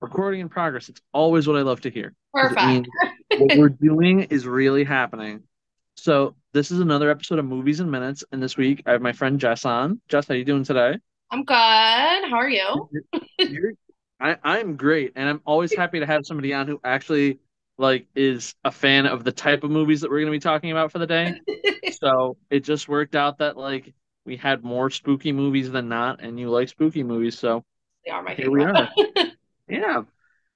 Recording in progress. It's always what I love to hear because it Perfect. means what we're doing is really happening. So this is another episode of Movies in Minutes, and this week I have my friend Jess on. Jess, how you doing today? I'm good. How are you? You're, you're- I'm great, and I'm always happy to have somebody on who actually is a fan of the type of movies that we're going to be talking about for the day. So it just worked out that we had more spooky movies than not, and you like spooky movies, so They are my here we favorite. are. Yeah.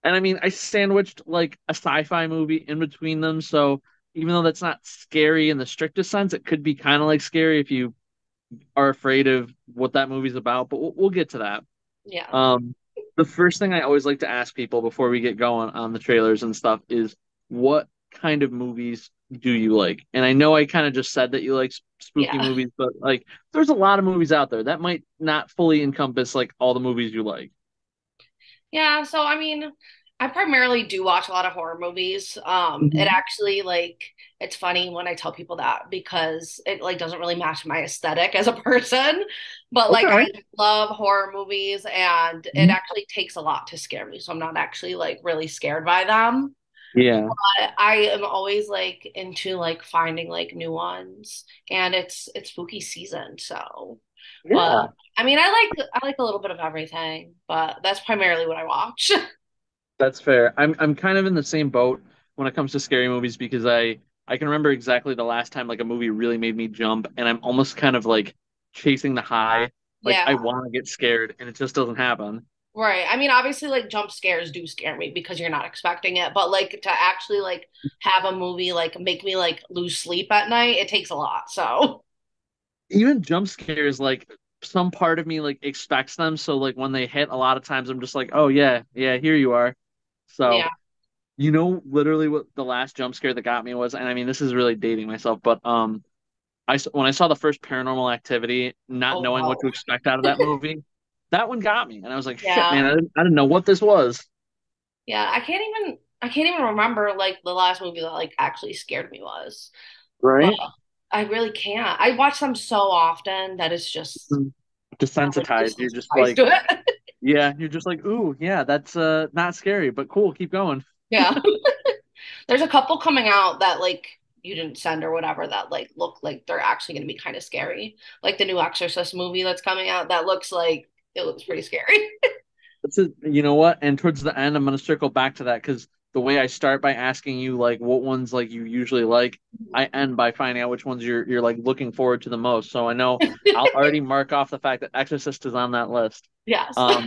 And I mean, I sandwiched like a sci-fi movie in between them. So even though that's not scary in the strictest sense, it could be kind of like scary if you are afraid of what that movie's about. But we'll get to that. Yeah. Um, the first thing I always like to ask people before we get going on the trailers and stuff is what kind of movies do you like? And I know I kind of just said that you like spooky Yeah. movies, but there's a lot of movies out there that might not fully encompass like all the movies you like. Yeah, so I mean, I primarily do watch a lot of horror movies. It Mhm. actually it's funny when I tell people that because it like doesn't really match my aesthetic as a person, but like Okay. I love horror movies and it actually takes a lot to scare me. So I'm not actually like really scared by them. Yeah. I am always like into like finding like new ones and it's spooky season, so but Yeah. I mean I like a little bit of everything, but that's primarily what I watch. That's fair. I'm kind of in the same boat when it comes to scary movies because I can remember exactly the last time like a movie really made me jump and I'm almost kind of like chasing the high. Like Yeah, I want to get scared and it just doesn't happen. right. I mean obviously like jump scares do scare me because you're not expecting it, but like to actually like have a movie like make me like lose sleep at night, it takes a lot. So, Even jump scares, like some part of me like expects them. So like when they hit, a lot of times I'm just like, oh yeah, yeah, here you are. yeah. So you know literally what the last jump scare that got me was, and I mean this is really dating myself, but when I saw the first Paranormal Activity, not Oh knowing what no. to expect out of that movie, that one got me, and I was like, shit, Yeah. man, I didn't know what this was. Yeah, I can't even remember like the last movie that like actually scared me was. But Right? I really can't. I watch them so often that it's just Mm. I'm like Desensitized. You're just desensitized like, to it. yeah, you're just like, ooh, yeah, that's not scary, but cool, keep going. Yeah. There's a couple coming out that like you didn't send or whatever that like look like they're actually going to be kind of scary. Like the new Exorcist movie that's coming out that looks like it looks pretty scary. That's it. You know what? And towards the end, I'm gonna circle back to that because the way I start by asking you like what ones like you usually like, I end by finding out which ones you're like looking forward to the most. So I know I'll already mark off the fact that Exorcist is on that list. Yes. Um,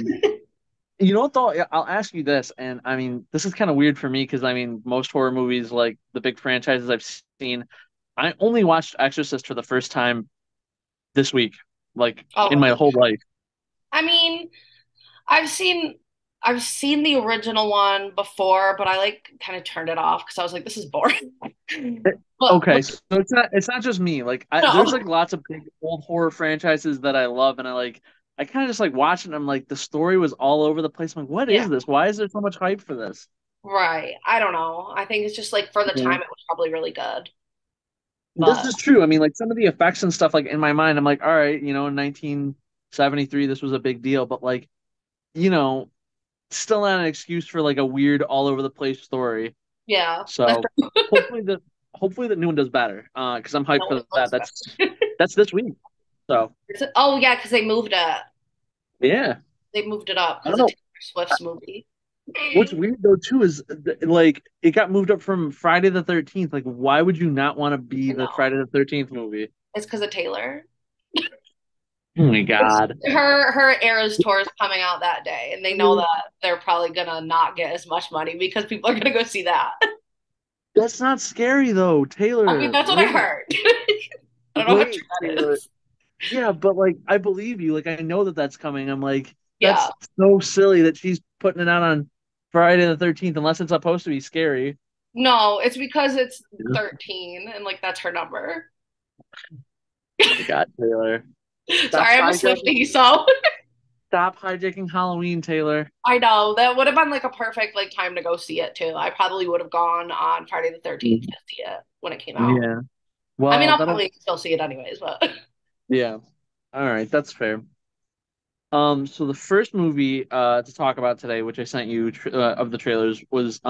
You know what though? I'll ask you this, and I mean, this is kind of weird for me because I mean, most horror movies, like the big franchises I've seen, I only watched Exorcist for the first time this week, like Oh, in my really? whole life. I mean, I've seen I've seen the original one before, but I like kind of turned it off because I was like, this is boring. It- But okay, so it's not just me. There's no. like lots of big old horror franchises that I love, and I kind of just like watching them. Like the story was all over the place. I'm like, what Yeah. is this? Why is there so much hype for this? Right. I don't know. I think it's just like for the Yeah. time it was probably really good. This But is true. I mean, like some of the effects and stuff, like in my mind, I'm like, all right, in 1973, this was a big deal, but you know, still not an excuse for like a weird all over the place story. yeah, that's So hopefully the hopefully the new one does better. Because I'm hyped no, for it that. looks That's better. that's this week. So Oh yeah, because they moved it. yeah, They moved it up I because don't of know. Taylor Swift's movie. What's weird though too is like it got moved up from Friday the 13th. Like, why would you not want to be I the know. Friday the 13th movie? It's because of Taylor. Oh my It's God. her Eras tour is coming out that day, and they know that they're probably gonna not get as much money because people are gonna go see that. That's not scary though, I mean, Taylor. that's what I Wait, heard. I don't know how true wait, that Taylor. is. Yeah, but like I believe you. Like I know that that's coming. I'm like, Yeah. that's so silly that she's putting it out on Friday the 13th unless it's supposed to be scary. No, it's because it's Yeah. 13 and like that's her number. Oh my God, Taylor. Stop Sorry, I'm a hijacking Swiftie, so stop hijacking Halloween, Taylor. I know that would have been like a perfect like time to go see it too. I probably would have gone on Friday the 13th Mm. to see it when it came out. Yeah. I mean, Well, I'll that'll probably still see it anyways, but yeah. All right, that's fair. So the first movie to talk about today, which I sent you of the trailers, was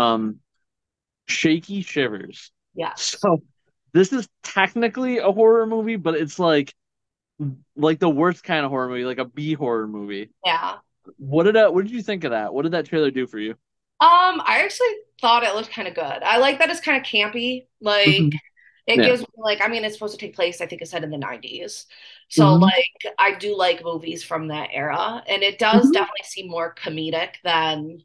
Shaky Shivers. Yes. So this is technically a horror movie, but it's like the worst kind of horror movie, like a B horror movie. Yeah. What did you think of that? What did that trailer do for you? I actually thought it looked kind of good. I like that it's kind of campy. Like Mhm. it Yeah. gives me like I mean it's supposed to take place, I think it said in the 90s. So Hmm. like I do like movies from that era and it does Hmm. definitely seem more comedic than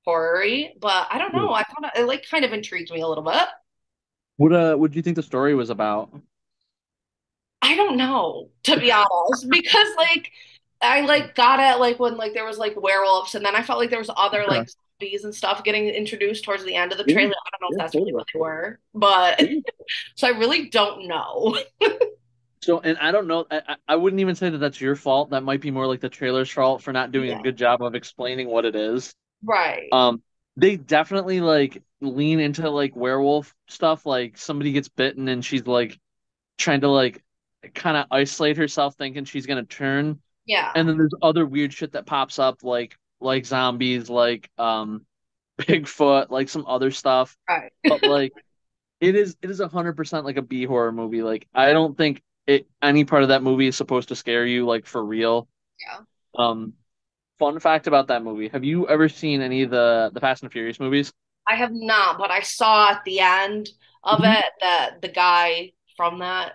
horror-y, but I don't Yeah. know. I thought it like kind of intrigued me a little bit. What do you think the story was about? I don't know, to be honest, because like I like got it like when like there was like werewolves and then I felt like there was other Okay. like zombies and stuff getting introduced towards the end of the Yeah. trailer. I don't know if Yeah, that's really totally. what they were, but Yeah. so I really don't know. So, and I don't know, I wouldn't even say that that's your fault. That might be more like the trailer's fault for not doing a Yeah. good job of explaining what it is. Right. Um, they definitely like lean into like werewolf stuff. Like somebody gets bitten and she's like trying to like kind of isolate herself, thinking she's gonna turn. Yeah. And then there's other weird shit that pops up, like zombies, like Bigfoot, like some other stuff. Right. But like it is 100% like a B horror movie. Like I don't think any part of that movie is supposed to scare you, like for real. Yeah. Um, Fun fact about that movie: have you ever seen any of the Fast and Furious movies? I have not, but I saw at the end of Mhm. it that the guy from that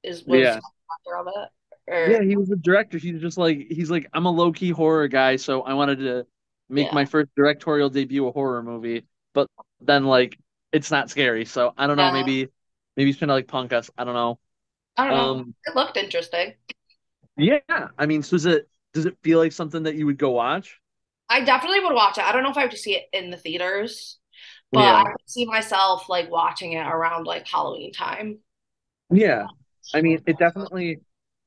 is was Yeah. the author of it. Yeah, Or he was the director. He's like I'm a low key horror guy, so I wanted to make yeah. my first directorial debut a horror movie. But then like it's not scary, so I don't know. Yeah. Maybe he's trying to like punk us. I don't know. I don't know. Um, It looked interesting. yeah. I mean, so does it feel like something that you would go watch? I definitely would watch it. I don't know if I have to see it in the theaters, but I Yeah. could see myself like watching it around like Halloween time. Yeah. I mean, it definitely.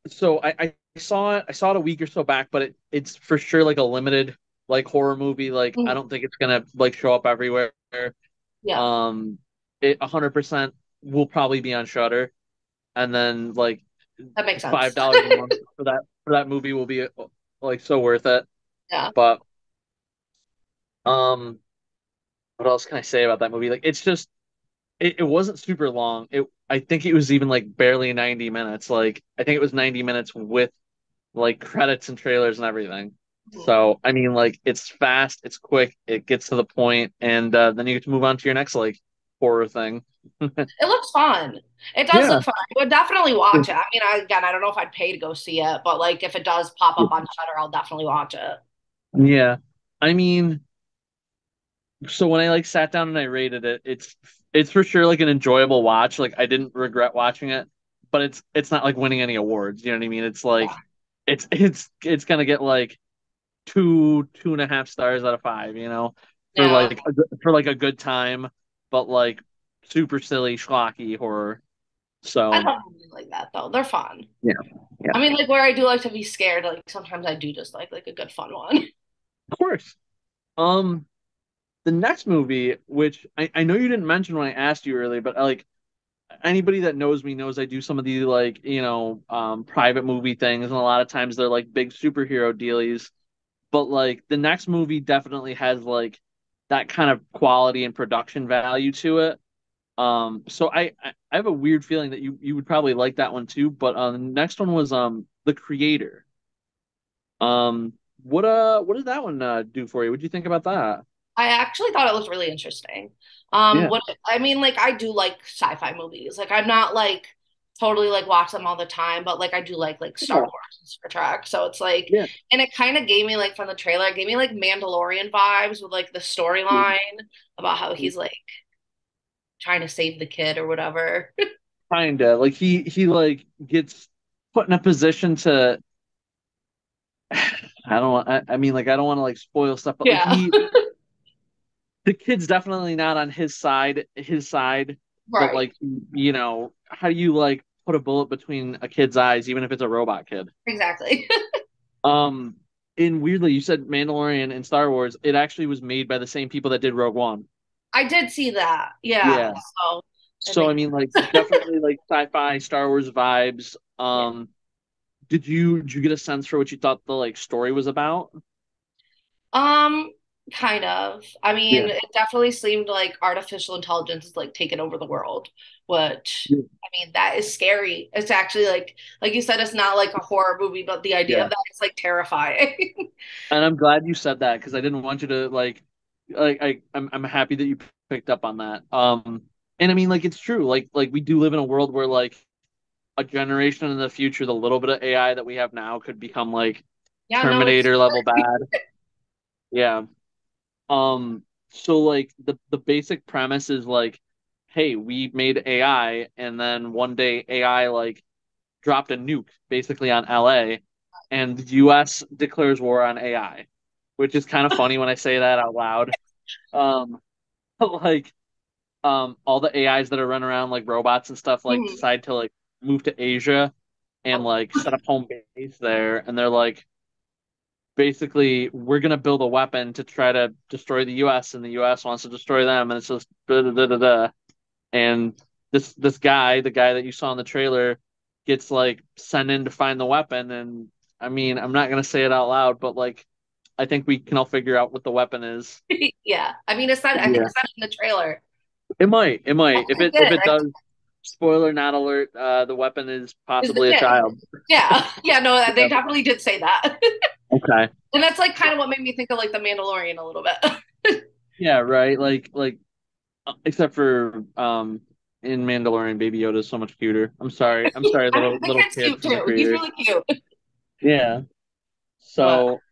So I saw it. I saw it a week or so back, but it's for sure like a limited like horror movie. Like I Mhm. don't think it's gonna like show up everywhere. Yeah, Um, it 100% will probably be on Shudder, and then like that makes sense. $5 a month for that movie will be like so worth it. Yeah. But um, what else can I say about that movie? Like it's just it wasn't super long. I think it was even like barely 90 minutes. Like I think it was 90 minutes with like credits and trailers and everything. Mhm. So I mean, like it's fast, it's quick, it gets to the point, and then you get to move on to your next like horror thing. It looks fun. It does Yeah. look fun. I would definitely watch it. I mean, again, I don't know if I'd pay to go see it, but like if it does pop up on Shutter, I'll definitely watch it. Yeah. I mean, so when I like sat down and I rated it, it's for sure like an enjoyable watch. Like I didn't regret watching it, but it's not like winning any awards. You know what I mean? It's Yeah. like it's gonna get like 2.5 stars out of 5, for Yeah. a good time, but like super silly schlocky horror. I So love movies like that though. They're fun. yeah, yeah, I mean, like where I do like to be scared, like sometimes I do just like a good fun one. of course. Um, the next movie, which I know you didn't mention when I asked you earlier, but like anybody that knows me knows I do some of the like private movie things, and a lot of times they're like big superhero dealies. But like the next movie definitely has like that kind of quality and production value to it. So I have a weird feeling that you would probably like that one too. But the next one was The Creator. What did that one do for you? What did you think about that? I actually thought it was really interesting. Yeah. What I mean, like I do like sci-fi movies. Like I'm not like totally like watch them all the time, but like I do like Star Yeah. Wars and Star Trek. So it's like, Yeah. and it kind of gave me like from the trailer, it gave me like Mandalorian vibes with like the storyline about how he's like trying to save the kid or whatever. Kinda. Like he like gets put in a position to I don't want I mean like I don't want to like spoil stuff, but like Yeah. the kid's definitely not on his side, but Right. like how do you like put a bullet between a kid's eyes even if it's a robot kid? Exactly. Um, and weirdly, you said Mandalorian and Star Wars. It actually was made by the same people that did Rogue One. I did see that. Yeah. Yeah. So it So I makes mean, like definitely like sci-fi Star Wars vibes. yeah. did you get a sense for what you thought the like story was about? Um, kind of. I Yeah. mean, it definitely seemed like artificial intelligence is like taking over the world, which I mean, that is scary. It's actually like you said, it's not like a horror movie, but the idea Yeah. of that is like terrifying. And I'm glad you said that because I didn't want you to I'm happy that you picked up on that. And I mean like it's true. Like we do live in a world where like a generation in the future, the little bit of AI that we have now could become like Yeah, no, it's Terminator level bad. Yeah. So like the basic premise is like, hey, we made AI and then one day AI like dropped a nuke basically on LA and the US declares war on AI, which is kind of funny when I say that out loud. Um, like all the AIs that are running around like robots and stuff like Mhm. decide to like move to Asia and Oh, like set up home base there and they're like basically we're gonna build a weapon to try to destroy the US and the US wants to destroy them and it's just da da da da da. And this guy, the guy that you saw in the trailer, gets like sent in to find the weapon. And I mean, I'm not gonna say it out loud, but like I think we can all figure out what the weapon is. yeah. I mean, it's not. I think Yeah. it's not in the trailer. It might. It I might. think it If did. it does, spoiler not alert, the weapon is Is the possibly a kid? child. Yeah, yeah. No, they Yeah. definitely did say that, Okay. and that's like kind of what made me think of like the Mandalorian a little bit. Yeah, right. Like except for in Mandalorian, Baby Yoda is so much cuter. I'm sorry. I'm sorry, I little mean, the little kid's kid cute from the too. He's creators. really cute. Yeah. But So,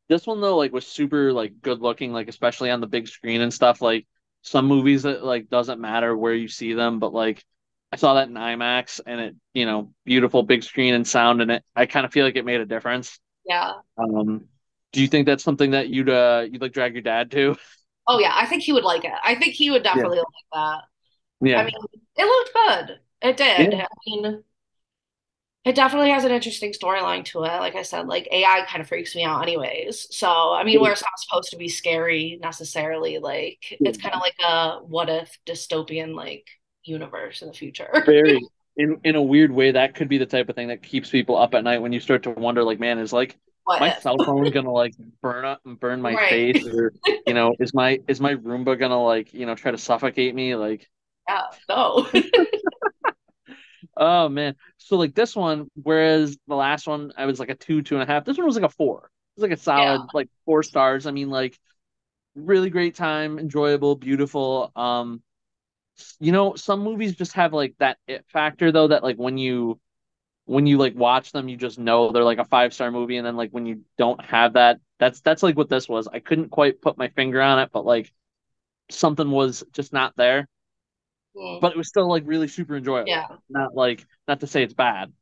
this one though, like, was super like good looking, like especially on the big screen and stuff. Like some movies that like doesn't matter where you see them, but like I saw that in IMAX and it, beautiful big screen and sound, and it I kind of feel like it made a difference. yeah. Um, do you think that's something that you'd like drag your dad to? Oh yeah, I think he would like it. I think he would Yeah. definitely like that. I Yeah. mean, it looked good. It did. Yeah. I mean, it definitely has an interesting storyline to it. Like I said, like AI kind of freaks me out anyways. So, I mean, where it's not supposed to be scary necessarily, like it's kind of like a what if dystopian like universe in the future. Very in a weird way, that could be the type of thing that keeps people up at night when you start to wonder, like, man, is like What my if? cell phone gonna like burn up and burn my Right. face, or is my Roomba gonna like try to suffocate me? Like, Yeah. No. oh man. So like this one, whereas the last one I was like a two, 2.5. This one was like a four. It was like a Yeah. solid like 4 stars. I mean, like really great time, enjoyable, beautiful. Some movies just have like that it factor though that like when you like watch them, you just know they're like a 5 star movie, and then like when you don't have that, that's like what this was. I couldn't quite put my finger on it, but like something was just not there. Mm. But it was still like really super enjoyable. Yeah. Not to say it's bad.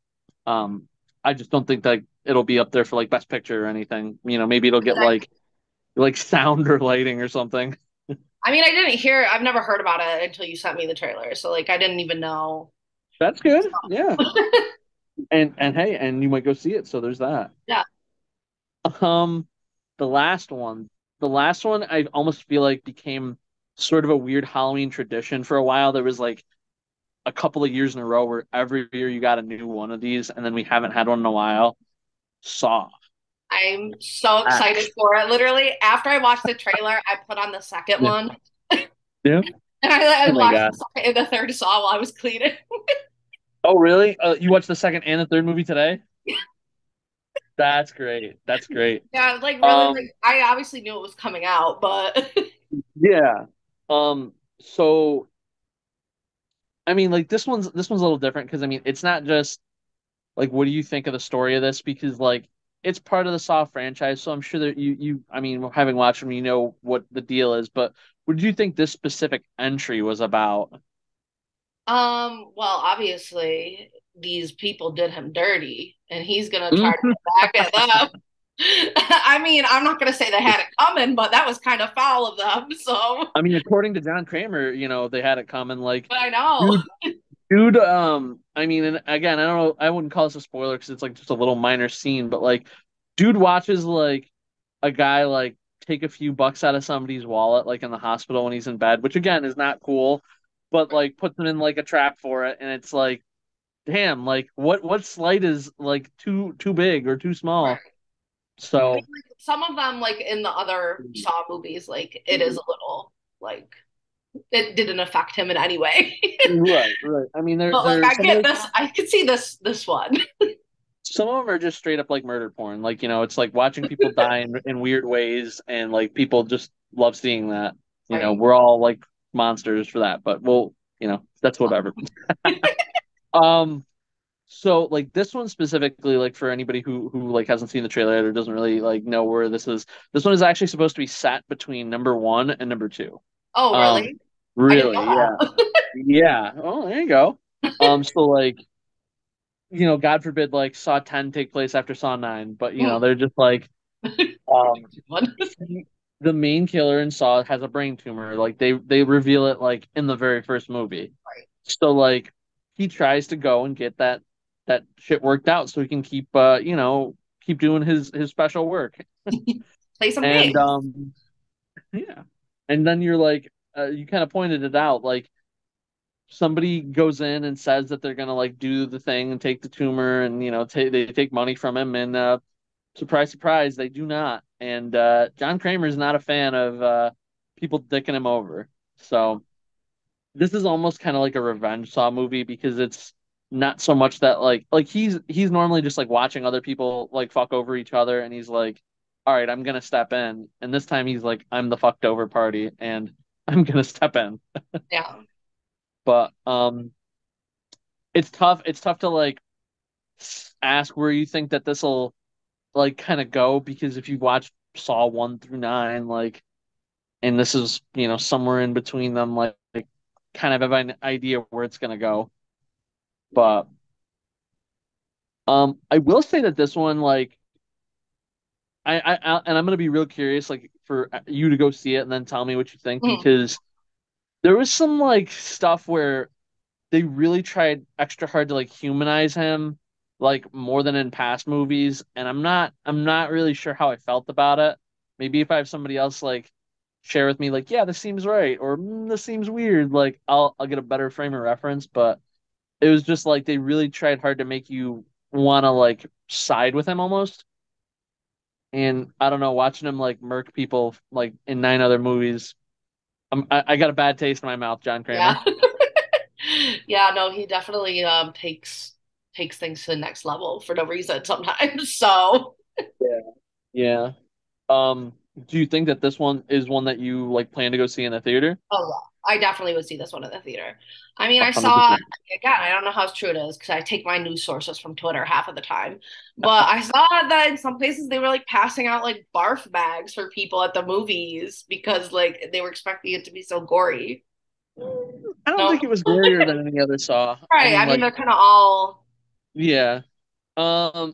Um, I just don't think that it'll be up there for like best picture or anything. Maybe it'll get like sound or lighting or something. I mean, I didn't hear, I've never heard about it until you sent me the trailer. So, like, I didn't even know. That's good. Yeah. And hey, and you might go see it, so there's that. Yeah. Um, the last one. The last one I almost feel like became sort of a weird Halloween tradition for a while. There was like a couple of years in a row where every year you got a new one of these, and then we haven't had one in a while. Saw I'm so excited X. for it. Literally, after I watched the trailer, I put on the second Yeah. one. Yeah. And I Oh my watched the God. second and the third Saw while I was cleaning. Oh, really? You watched the second and the third movie today? That's great. That's great. Yeah, like really, Um, like I obviously knew it was coming out, but yeah. So I mean, like this one's a little different because I mean, it's not just like what do you think of the story of this? Because like it's part of the Saw franchise, so I'm sure that I mean, having watched them, you know what the deal is. But what did you think this specific entry was about? well, obviously these people did him dirty, and he's gonna try to Mhm. get back at them. I mean, I'm not gonna say they had it coming, but that was kind of foul of them. So, I mean, according to John Kramer, they had it coming. Like, but I know. dude, dude. I mean, and again, I don't know. I wouldn't call this a spoiler because it's like just a little minor scene, but like, dude watches like a guy like take a few bucks out of somebody's wallet, like in the hospital when he's in bed, which again is not cool, but like puts them in like a trap for it, and it's like damn, like what slight is like too big or too small. Right. I mean, So like some of them, like in the other Saw movies, like it is a little like it didn't affect him in any way. right, right. I mean, But like there's I get this, I could see this one. some of them are just straight up like murder porn. Like, it's like watching people die in weird ways, and like people just love seeing that. Right. We're all like monsters for that, but that's whatever. Um, so like this one specifically, like for anybody who like hasn't seen the trailer or doesn't really like know where this is, this one is actually supposed to be sat between number one and number two. Oh, Um, really? I didn't know really, yeah, that. yeah. Oh, there you go. So like, God forbid, like Saw 10 take place after Saw 9, but Mm. they're just like, um, One. he, the main killer in Saw has a brain tumor. Like they reveal it like in the very first movie. Right. So like he tries to go and get that shit worked out so he can keep doing his special work. Play some And games. yeah. And then you're like you kind of pointed it out, like somebody goes in and says that they're gonna like do the thing and take the tumor, and they take money from him, and surprise, surprise, they do not. And John Kramer is not a fan of people dicking him over. So this is almost kind of like a revenge Saw movie, because it's not so much that like he's normally just like watching other people like fuck over each other, and he's like, all right, I'm gonna step in. And this time he's like, I'm the fucked over party, and I'm gonna step in. Yeah. But it's tough. It's tough to like ask where you think that this will like kind of go, because if you watch Saw 1 through 9, like, and this is somewhere in between them, like kind of have an idea where it's gonna go. But I will say that this one, like, and I'm gonna be real curious, like, for you to go see it and then tell me what you think, Mm. because there was some like stuff where they really tried extra hard to like humanize him, like more than in past movies, and I'm not really sure how I felt about it. Maybe if I have somebody else like share with me, like, yeah, this seems right, or this seems weird, like I'll get a better frame of reference. But it was just like they really tried hard to make you want to like side with him almost. And I don't know, watching him like murk people like in 9 other movies, I got a bad taste in my mouth, John Kramer. Yeah. Yeah, no, he definitely takes things to the next level for no reason sometimes. So, Yeah. Yeah. Do you think that this one is one that you like plan to go see in the theater? oh yeah, I definitely would see this one in the theater. I mean, I saw 100%. again, I don't know how true it is because I take my news sources from Twitter half of the time, but I saw that in some places they were like passing out like barf bags for people at the movies because like they were expecting it to be so gory. I don't No, think it was gorier than any other Saw. I right. mean, I mean, like, they're kind of all yeah. Um,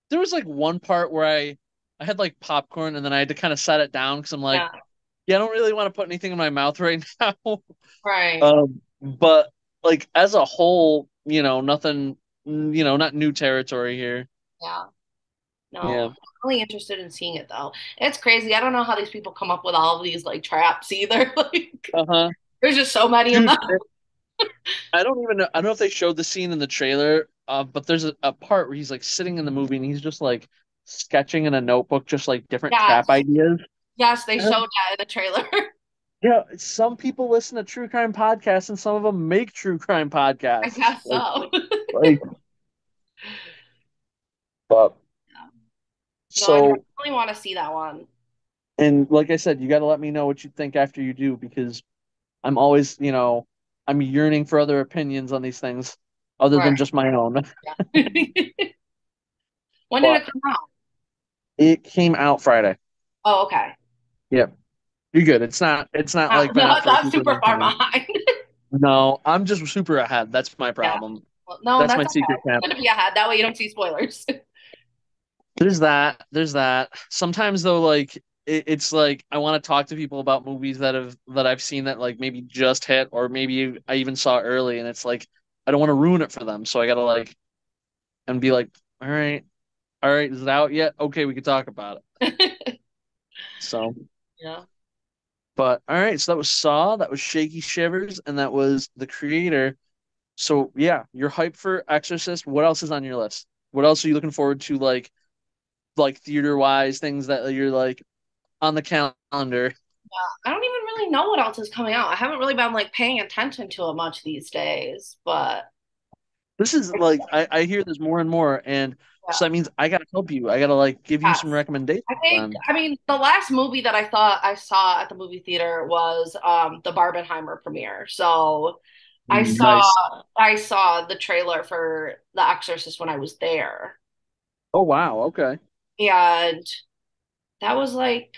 there was like one part where I had like popcorn, and then I had to kind of set it down because I'm like, yeah, yeah, I don't really want to put anything in my mouth right now. right. But like as a whole, nothing, not new territory here. Yeah. No, Yeah. I'm really interested in seeing it though. It's crazy. I don't know how these people come up with all of these like traps either. Like Uh-huh. there's just so many of Dude, them. I don't even know. I don't know if they showed the scene in the trailer, but there's a part where he's like sitting in the movie and he's just like sketching in a notebook, just like different trap Yes. ideas. Yes, they And showed that in the trailer. yeah, some people listen to true crime podcasts, and some of them make true crime I podcasts. guess so. Like, but No, I so, definitely want to see that one. and like I said, you got to let me know what you think after you do, because I'm always, I'm yearning for other opinions on these things other Right. than just my own. Yeah. When did But it come out? it came out Friday. Oh, okay. Yeah, you're good. It's not like been No, out for a that's super super long far time. behind. No, I'm just super ahead. That's my Yeah. problem. Well, no, That's my that's okay. secret camp. It's good to be ahead. That way you don't see spoilers. There's that. There's that. Sometimes though, like it's like I want to talk to people about movies that I've seen that like maybe just hit, or maybe I even saw early, and it's like I don't want to ruin it for them. So I gotta like and be like, all right, is it out yet? Okay, we can talk about it. So, Yeah. but all right, so that was Saw, that was Shaky Shivers, and that was the creator. So yeah, you're hyped for Exorcist. What else is on your list? What else are you looking forward to, like theater wise, things that you're like on the calendar? I don't even really know what else is coming out. I haven't really been like paying attention to it much these days, but This is like I hear this more and more, and so yeah. that means I gotta help you. I gotta like give you some Yes. recommendations then. I mean, the last movie that I thought I saw at the movie theater was the Barbenheimer premiere. So I saw Nice. I saw the trailer for The Exorcist when I was there. Oh wow, okay. And that was like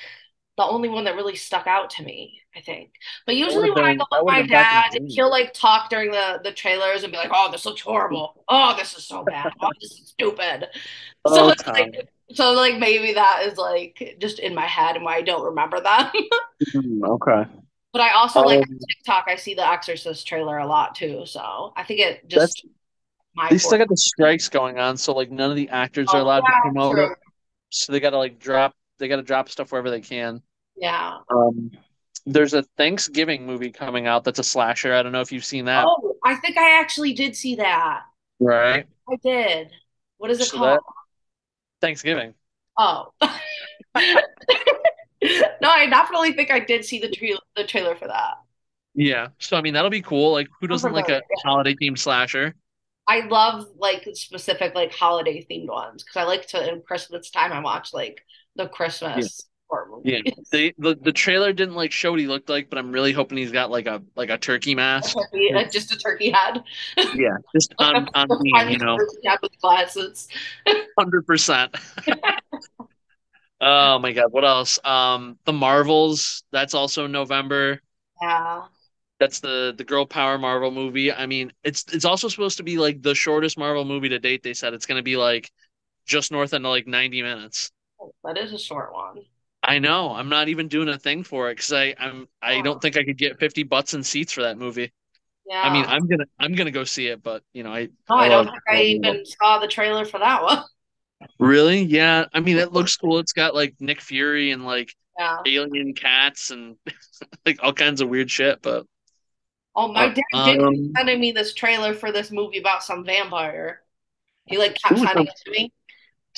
the only one that really stuck out to me, I think. But usually when I go That with would my have been back in dad, June. he'll like talk during the trailers and be like, "Oh, this looks horrible. Oh, this is so bad. Oh, this is stupid." So Oh it's Tom. like maybe that is like just in my head and why I don't remember them. Okay. But I also like on Um TikTok, I see the Exorcist trailer a lot too. So I think it that's just my they still for got the strikes going on, so like none of the actors are oh allowed to yeah, promote it. true. So they gotta like drop stuff wherever they can. Yeah. Um there's a Thanksgiving movie coming out that's a slasher. I don't know if you've seen that. Oh, I think I actually did see that. Right. I did. What is it So called? that Thanksgiving. Oh. No, I definitely think I did see the trailer for that. Yeah. So I mean that'll be cool. Like who I'm doesn't like familiar. a holiday themed slasher? I love like specific like holiday themed ones because I like to in Christmas time I watch like the Yeah. Christmas horror Yeah. movies. The trailer didn't like show what he looked like, but I'm really hoping he's got like a turkey A mask. turkey, just a turkey head, Yeah. Just like on a theme, tiny you know. turkey head with glasses. 100%. Oh my God, what else? The Marvels, that's also November. Yeah. That's the girl power Marvel movie. I mean, it's also supposed to be like the shortest Marvel movie to date. They said it's going to be like just north of like 90 minutes. That is a short one. I know. I'm not even doing a thing for it because I don't Oh, think I could get 50 butts in seats for that movie. I mean, yeah. I'm gonna go see it, but No, I I don't love think I even saw the trailer for that one. really, yeah. I mean, it looks cool. It's got like Nick Fury and like Yeah. alien cats and like all kinds of weird shit. But Oh, my uh, dad did keep um, sending me this trailer for this movie about some vampire. He like kept ooh, sending it to me.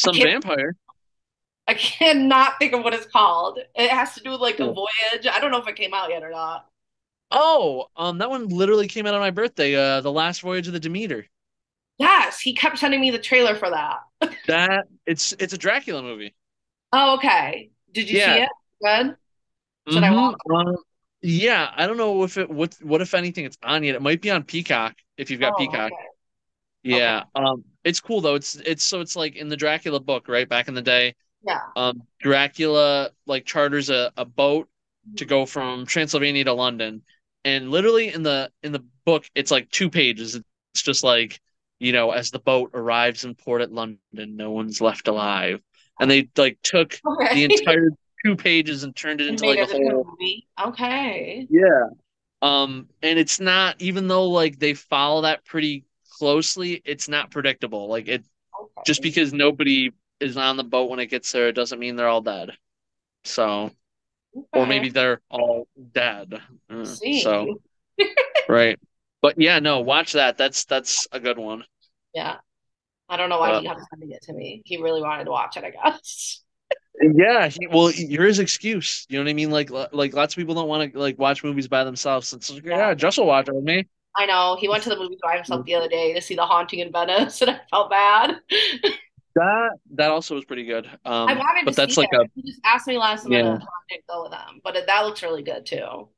I some can't vampire. I cannot think of what it's called. It has to do with like a Cool. voyage. I don't know if it came out yet or not. Oh, that one literally came out on my birthday. The Last Voyage of the Demeter. Yes, he kept sending me the trailer for that. That it's a Dracula movie. Oh, okay. Did you see Yeah. it? Good. Should I Mm-hmm. watch? Yeah. I don't know if it what if anything it's on yet. It might be on Peacock if you've got Oh, Peacock. okay. Okay. Yeah. It's cool though. It's like in the Dracula book, right? Back in the day, Yeah. Dracula like charters a boat to go from Transylvania to London. And literally in the book, it's like 2 pages. It's just like, as the boat arrives in port at London, no one's left alive. And they like took the Okay. entire 2 pages and turned it And into made like a it into a whole. movie. Okay. Yeah. And it's not, even though like they follow that pretty closely, it's not predictable. Like just Okay. because nobody is on the boat when it gets there, it doesn't mean they're all dead. So, or Okay. maybe they're all dead. So, See. right. But yeah, no, watch that. That's a good one. Yeah. I don't know why But he kept sending it to me. He really wanted to watch it, I guess. yeah, well, you're his excuse. You know what I mean? Like lots of people don't want to like watch movies by themselves. It's like, Yeah. yeah, Jess will watch it with me. I know. He went to the movies by himself the other day to see The Haunting in Venice, and I felt bad. That also was pretty good. I wanted to But see that's like it. a He just asked me last minute yeah. if I didn't go with him, but that looks really good too.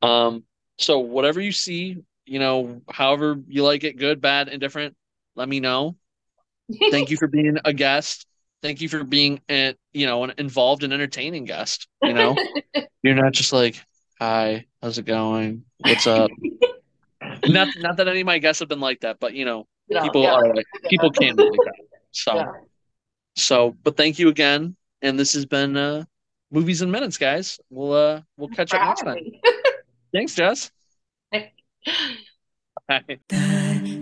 Um, so whatever you see, however you like it, good, bad, indifferent, let me know. Thank you for being a guest. Thank you for being an involved and entertaining guest. You're not just like, hi, how's it going? What's up? Not that any of my guests have been like that, but people Yeah, are like people can be like that. So yeah. but thank you again. And this has been Movies and Minutes, guys. We'll catch For up next having time. me. Thanks, Jess. Bye.